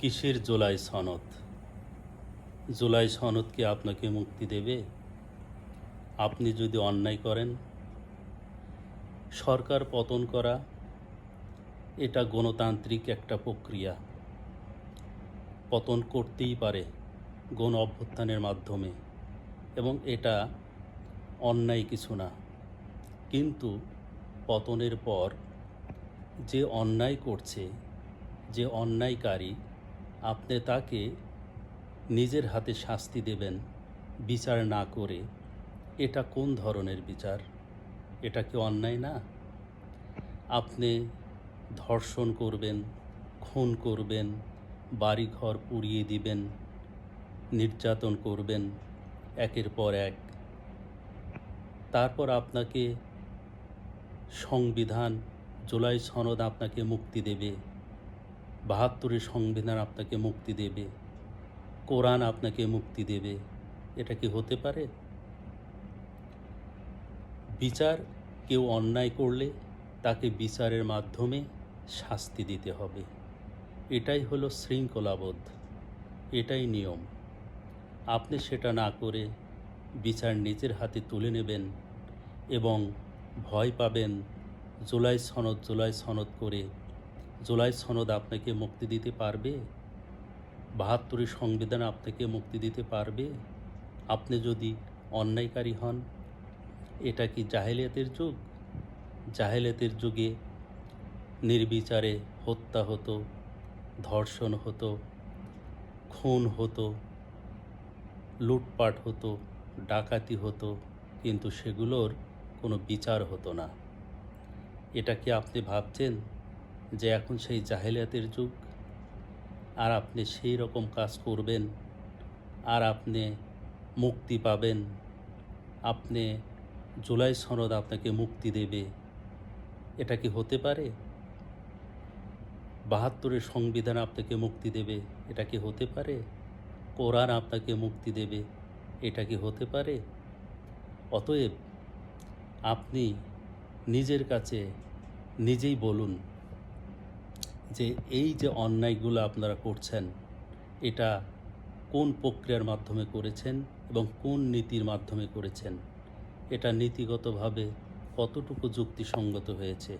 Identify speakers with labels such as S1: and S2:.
S1: কিসের জুলাই সনদ? জুলাই সনদ কি আপনাকে মুক্তি দেবে? আপনি যদি অন্যায় করেন? সরকার পতন করা এটা গণতান্ত্রিক একটা প্রক্রিয়া। পতন করতেই পারে গণ অভ্যুত্থানের মাধ্যমে, এবং এটা অন্যায় কিছু না। কিন্তু পতনের পর যে অন্যায় করছে, যে অন্যায়কারী, আপনি তাকে নিজের হাতে শাস্তি দেবেন বিচার না করে। এটা কোন ধরনের বিচার? এটা কি অন্যায় না? আপনি ধর্ষণ করবেন, খুন করবেন, বাড়িঘর পুড়িয়ে দিবেন, নির্যাতন করবেন একের পর এক। তারপর আপনাকে সংবিধান, জুলাই সনদ আপনাকে মুক্তি দেবে, ৭২-এর সংবিধান আপনাকে মুক্তি দেবে, কোরআন আপনাকে মুক্তি দেবে। এটা কি হতে পারে? বিচার, কেউ অন্যায় করলে তাকে বিচারের মাধ্যমে শাস্তি দিতে হবে। এটাই হলো শৃঙ্খলাবোধ, এটাই নিয়ম। আপনি সেটা না করে বিচার নিজের হাতে তুলে নেবেন এবং ভয় পাবেন জুলাই সনদ করে। জুলাই সনদ আপনাকে মুক্তি দিতে পারবে? ৭২-এর সংবিধান আপনাকে মুক্তি দিতে পারবে আপনি যদি অন্যায়কারী হন? এটা কি জাহেলিয়াতের যুগ? জাহেলিয়াতের যুগে নির্বিচারে হত্যা হতো, ধর্ষণ হতো, খুন হতো, লুটপাট হতো, ডাকাতি হতো, কিন্তু সেগুলোর কোনো বিচার হতো না। এটা কি আপনি ভাবছেন যে এখন সেই জাহেলিয়াতের যুগ, আর আপনি সেই রকম কাজ করবেন, আর আপনি মুক্তি পাবেন, আপনি জুলাই সনদ আপনাকে মুক্তি দেবে? এটা কি হতে পারে? ৭২-এর সংবিধান আপনাকে মুক্তি দেবে? এটা কি হতে পারে? কোরআন আপনাকে মুক্তি দেবে? এটা কি হতে পারে? অতএব আপনি নিজের কাছে নিজেই বলুন যে এই যে অন্যায়গুলো আপনারা করছেন, এটা কোন প্রক্রিয়ার মাধ্যমে করেছেন এবং কোন নীতির মাধ্যমে করেছেন? এটা নীতিগতভাবে কতটুকু যুক্তিসঙ্গত হয়েছে?